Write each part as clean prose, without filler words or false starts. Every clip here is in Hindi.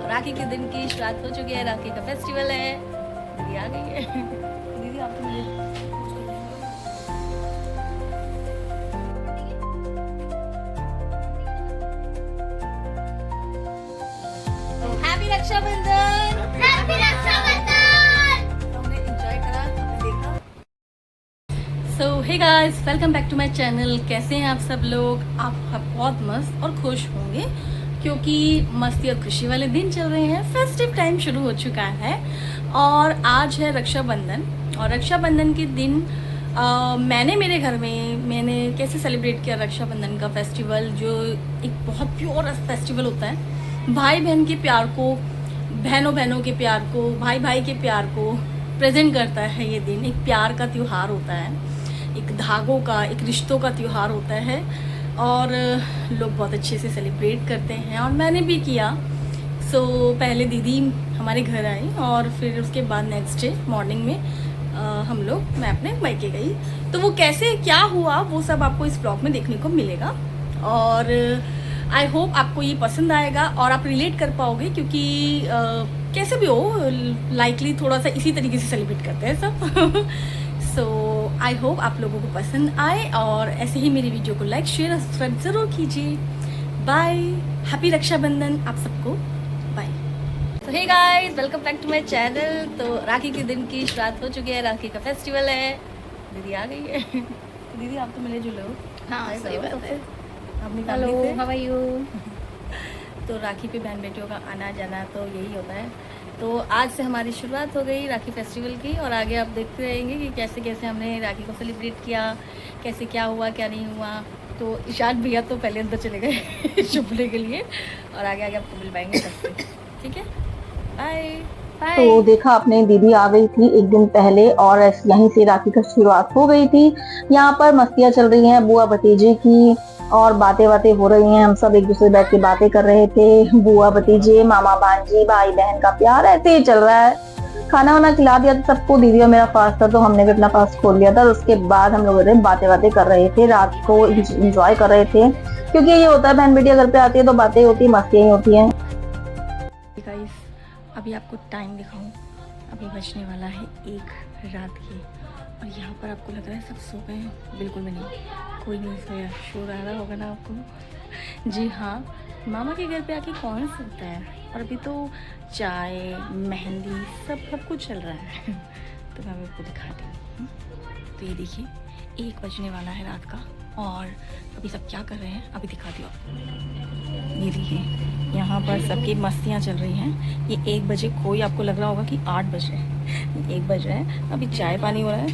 राखी के दिन की शुरुआत हो चुकी है, राखी का फेस्टिवल है। दीदी आ गई है। दीदी आप तो मुझे हैप्पी रक्षाबंधन। हैप्पी रक्षाबंधन। हमने एंजॉय करा, हमने देखा। So hey guys, welcome back to my channel. कैसे हैं आप सब लोग? आप बहुत मस्त और खुश होंगे क्योंकि मस्ती और खुशी वाले दिन चल रहे हैं। फेस्टिव टाइम शुरू हो चुका है और आज है रक्षाबंधन। और रक्षाबंधन के दिन मैंने मेरे घर में कैसे सेलिब्रेट किया रक्षाबंधन का फेस्टिवल, जो एक बहुत प्योर फेस्टिवल होता है। भाई बहन के प्यार को, बहनों बहनों के प्यार को, भाई भाई के प्यार को प्रेजेंट करता है। ये दिन एक प्यार का त्यौहार होता है, एक धागों का, एक रिश्तों का त्यौहार होता है और लोग बहुत अच्छे से सेलिब्रेट करते हैं और मैंने भी किया। पहले दीदी हमारे घर आई और फिर उसके बाद नेक्स्ट डे मॉर्निंग में मैं अपने मायके गई। तो वो कैसे क्या हुआ वो सब आपको इस ब्लॉग में देखने को मिलेगा और आई होप आपको ये पसंद आएगा और आप रिलेट कर पाओगे क्योंकि कैसे भी हो लाइकली थोड़ा सा इसी तरीके से सेलिब्रेट करते हैं सब। सो आई होप आप लोगों को पसंद आए और ऐसे ही मेरी वीडियो को लाइक शेयर और सब्सक्राइब ज़रूर कीजिए। बाय, हैप्पी रक्षाबंधन आप सबको। बाय। तो hey guys, welcome back to my channel. तो राखी के दिन की शुरुआत हो चुकी है, राखी का फेस्टिवल है। दीदी आ गई है। दीदी आप तो मिले जुले हो। हाँ, सही बात है। अपनी हेलो, फैमिली से। How are you? तो राखी पे बहन बेटियों का आना जाना तो यही होता है। तो आज से हमारी शुरुआत हो गई राखी फेस्टिवल की और आगे आप देखते रहेंगे कि कैसे कैसे हमने राखी को सेलिब्रेट किया, कैसे क्या हुआ क्या नहीं हुआ। तो ईशान भैया तो पहले अंदर चले गए चुपने के लिए और आगे आगे आपको मिल पाएंगे सबसे। ठीक है, बाय बाय। तो देखा आपने, दीदी आ गई थी एक दिन पहले और यहीं से राखी की शुरुआत हो गई थी। यहाँ पर मस्तियाँ चल रही हैं बुआ भतीजे की और बातें हो रही हैं। हम सब एक दूसरे बैठ के बातें कर रहे थे। बुआ भतीजे, मामा भांजी, भाई बहन का प्यार ऐसे ही चल रहा है। खाना वाना खिला दिया था सबको। दीदी और मेरा फास्ट था तो हमने भी अपना फास्ट खोल लिया था। उसके बाद हम लोग बातें कर रहे थे, रात को एंजॉय कर रहे थे क्योंकि ये होता है बहन बेटियां घर पे आती है तो बातें होती है, मस्तियां ही होती हैं। अभी आपको टाइम दिखाऊं, अभी बजने वाला है 1 रात की और यहाँ पर आपको लग रहा है सब सो गए हैं। बिल्कुल भी नहीं, कोई नहीं सोया। शोर आ रहा होगा ना आपको। जी हाँ, मामा के घर पे आके कौन सोता है। और अभी तो चाय, मेहंदी सब कुछ चल रहा है। तो मैं आपको दिखाती हूँ। तो ये देखिए 1 बजने वाला है रात का और अभी सब क्या कर रहे हैं अभी दिखाती हूँ आपको। ये देखिए यहाँ पर सबकी मस्तियाँ चल रही हैं। ये 1 बजे, कोई आपको लग रहा होगा कि 8 बजे, 1 बज रहे हैं। अभी चाय पानी हो रहा है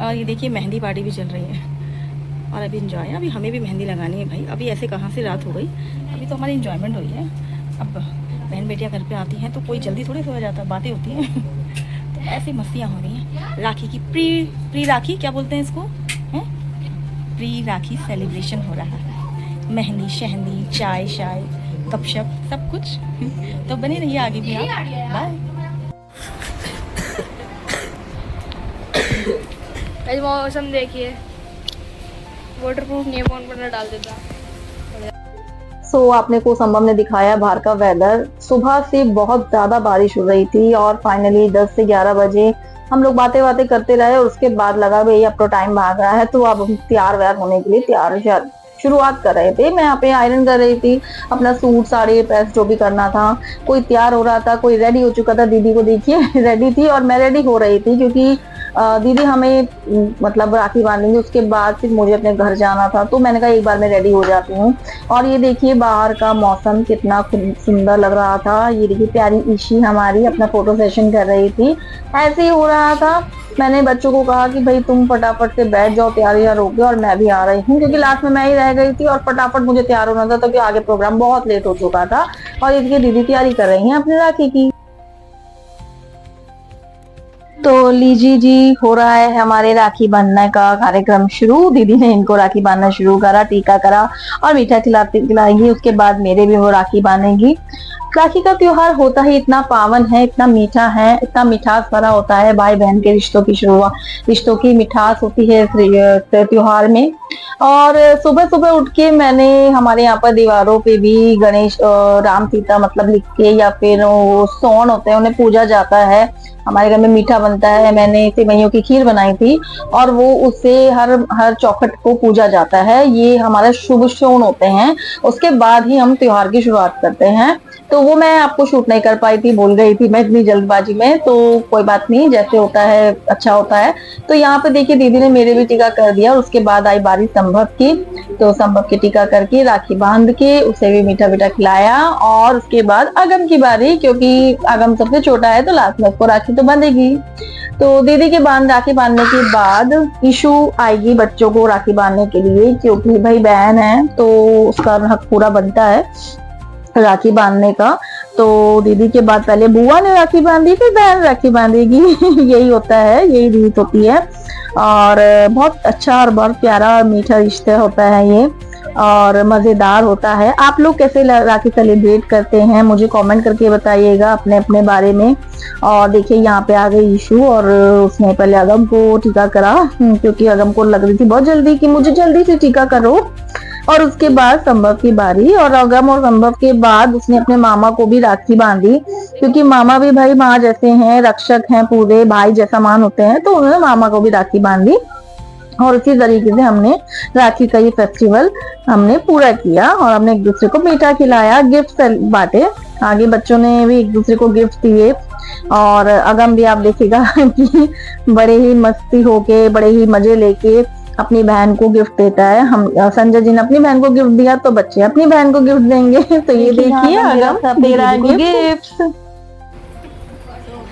और ये देखिए मेहंदी पार्टी भी चल रही है और अभी इंजॉय है। अभी हमें भी मेहंदी लगानी है भाई। अभी ऐसे कहाँ से रात हो गई, अभी तो हमारी इंजॉयमेंट हुई है। अब बहन बेटियाँ घर पे आती हैं तो कोई जल्दी थोड़ी सो जाता, बातें होती हैं। तो ऐसी मस्तियाँ हो रही हैं। राखी की प्री राखी क्या बोलते हैं इसको, हैं? प्री राखी सेलिब्रेशन हो रहा है। मेहंदी शहंदी, चाय शाय, गपशप सब कुछ। तो बने रहिए आगे भी आप। बाय। मौसम देखिए, वाटरप्रूफ नहीं है, फोन पर ना डाल देता। आपने को संभव ने दिखाया बाहर का वेदर। सुबह से बहुत ज्यादा बारिश हो रही थी और फाइनली 10 से 11 बजे हम लोग बातें करते रहे और उसके बाद लगा भाई अब तो टाइम भाग रहा है तो अब हम तैयार व्यार होने के लिए तैयार शुरुआत कर रहे थे। मैं यहाँ पे आयरन कर रही थी अपना सूट साड़ी प्रेस जो भी करना था। कोई तैयार हो रहा था, कोई रेडी हो चुका था। दीदी को देखिए रेडी थी और मैं रेडी हो रही थी क्योंकि दीदी हमें मतलब राखी बांधेंगे, उसके बाद फिर मुझे अपने घर जाना था तो मैंने कहा एक बार मैं रेडी हो जाती हूँ। और ये देखिए बाहर का मौसम कितना सुंदर लग रहा था। ये देखिए प्यारी ईशी हमारी अपना फोटो सेशन कर रही थी। ऐसे ही हो रहा था। मैंने बच्चों को कहा कि भाई तुम फटाफट से बैठ जाओ, तैयार हो गए और मैं भी आ रही हूँ क्योंकि लास्ट में मैं ही रह गई थी और फटाफट मुझे तैयार होना था क्योंकि आगे प्रोग्राम बहुत लेट हो चुका था। और इसकी दीदी तैयारी कर रही है अपनी राखी की। तो लीजी जी, हो रहा है हमारे राखी बांधने का कार्यक्रम शुरू। दीदी ने इनको राखी बांधना शुरू करा, टीका करा और मीठा खिलाएंगी। उसके बाद मेरे भी वो राखी बांधेंगी। राखी का त्योहार होता ही इतना पावन है, इतना मीठा है, इतना मिठास भरा होता है। भाई बहन के रिश्तों की शुरुआत, रिश्तों की मिठास होती है त्योहार में। और सुबह सुबह उठ के मैंने हमारे यहाँ पर दीवारों पे भी गणेश राम सीता मतलब लिख के, या फिर वो सोन होते हैं उन्हें पूजा जाता है। हमारे घर में मीठा बनता है, मैंने सेवइयों की खीर बनाई थी और वो उससे हर चौखट को पूजा जाता है। ये हमारा शुभ शोन होते हैं। उसके बाद ही हम त्योहार की शुरुआत करते हैं। तो वो मैं आपको शूट नहीं कर पाई थी, भूल गई थी मैं इतनी जल्दबाजी में। तो कोई बात नहीं, जैसे होता है अच्छा होता है। तो यहाँ पे देखिए दीदी ने मेरे भी टीका कर दिया। उसके बाद आई बारी संभव की, तो संभव की टीका करके राखी बांध के उसे भी मीठा मीठा खिलाया। और उसके बाद अगम की बारी, क्योंकि अगम सबसे छोटा है तो लास्ट में उसको राखी तो बांधेगी। तो दीदी के राखी बांधने के बाद ईशु आएगी बच्चों को राखी बांधने के लिए, क्योंकि भाई बहन है तो उसका हक पूरा बनता है राखी बांधने का। तो दीदी के बाद पहले बुआ ने राखी बांधी, फिर बहन राखी बांधेगी। यही होता है, यही रीत होती है। और बहुत अच्छा और बहुत प्यारा और मीठा रिश्ता होता है ये, और मजेदार होता है। आप लोग कैसे राखी सेलिब्रेट करते हैं मुझे कमेंट करके बताइएगा अपने अपने बारे में। और देखिए यहाँ पे आ गई ईशु, और उसने पहले अगम को टीका करा, क्योंकि अगम को लग रही थी बहुत जल्दी कि मुझे जल्दी से टीका करो। और उसके बाद संभव की बारी, और अगम और संभव के बाद उसने अपने मामा को भी राखी बांधी, क्योंकि मामा भी भाई माँ जैसे हैं, रक्षक हैं, पूरे भाई जैसा मान होते हैं। तो उन्होंने मामा को भी राखी बांधी। और उसी तरीके से हमने राखी का ये फेस्टिवल हमने पूरा किया, और हमने एक दूसरे को मीठा खिलाया, गिफ्ट बांटे। आगे बच्चों ने भी एक दूसरे को गिफ्ट दिए। और अगम भी आप देखिएगा कि बड़े ही मस्ती होके, बड़े ही मजे लेके अपनी बहन को गिफ्ट देता है। हम संजय जी ने अपनी बहन को गिफ्ट दिया, तो बच्चे अपनी बहन को गिफ्ट देंगे। तो ये देखिए अगम दे रहा है gift.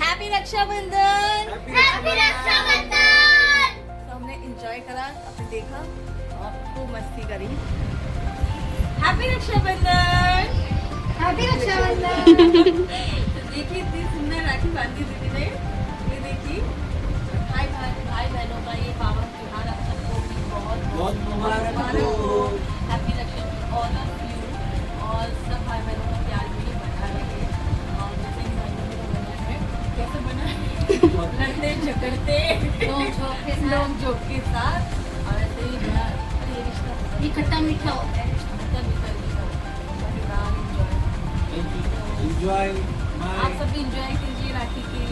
Happy Rakshabandhan. Happy Rakshabandhan. हमने एंजॉय करा, आपने देखा और खूब मस्ती करी। हैप्पी रक्षाबंधन। हैप्पी रक्षाबंधन। देखिए इतनी सुंदर राखी बांधी दीदी ने। ये देखिए भाई बहनों का ये पावन त्योहार आप सबको भी बहुत बहुत मुबारक हो। Happy Rakshabandhan all of you, और सब भाई बहनों का प्यार भी बना रहे। और जैसे इन भाई बहनों को बना है, कैसे बना है, लड़ते झगड़ते लोग जोक के साथ, और ऐसे ही बड़ा ये रिश्ता ये खट्टा मीठा होता है। खट्टा मीठा रिश्ता मजेदार एंजॉय। आप सब भी एंजॉय कीजिए राखी के।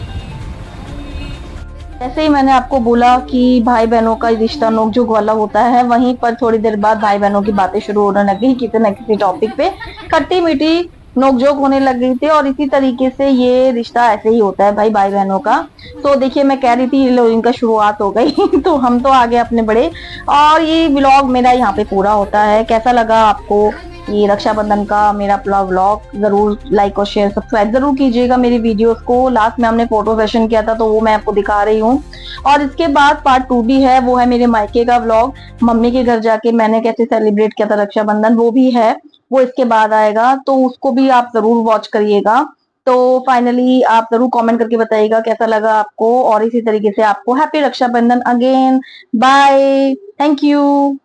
जैसे ही मैंने आपको बोला कि भाई बहनों का रिश्ता नोकझोंक वाला होता है, वहीं पर थोड़ी देर बाद भाई बहनों की बातें शुरू होने लगी, किसी न किसी टॉपिक पे खट्टी मीठी नोकझोंक होने लग गई थी। और इसी तरीके से ये रिश्ता ऐसे ही होता है भाई बहनों का। तो देखिए मैं कह रही थी लो इनका शुरुआत हो गई। तो हम तो आगे अपने बड़े, और ये व्लॉग मेरा यहाँ पे पूरा होता है। कैसा लगा आपको ये रक्षाबंधन का मेरा व्लॉग? जरूर लाइक और शेयर सब्सक्राइब जरूर कीजिएगा मेरी वीडियोस को। लास्ट में हमने फोटो सेशन किया था, तो वो मैं आपको दिखा रही हूँ। और इसके बाद पार्ट 2 भी है, वो है मेरे मायके का व्लॉग। मम्मी के घर जाके मैंने कैसे सेलिब्रेट किया था रक्षाबंधन, वो भी है, वो इसके बाद आएगा। तो उसको भी आप जरूर वॉच करिएगा। तो फाइनली आप जरूर कमेंट करके बताइएगा कैसा लगा आपको। और इसी तरीके से आपको happy Rakshabandhan again. Bye, thank you.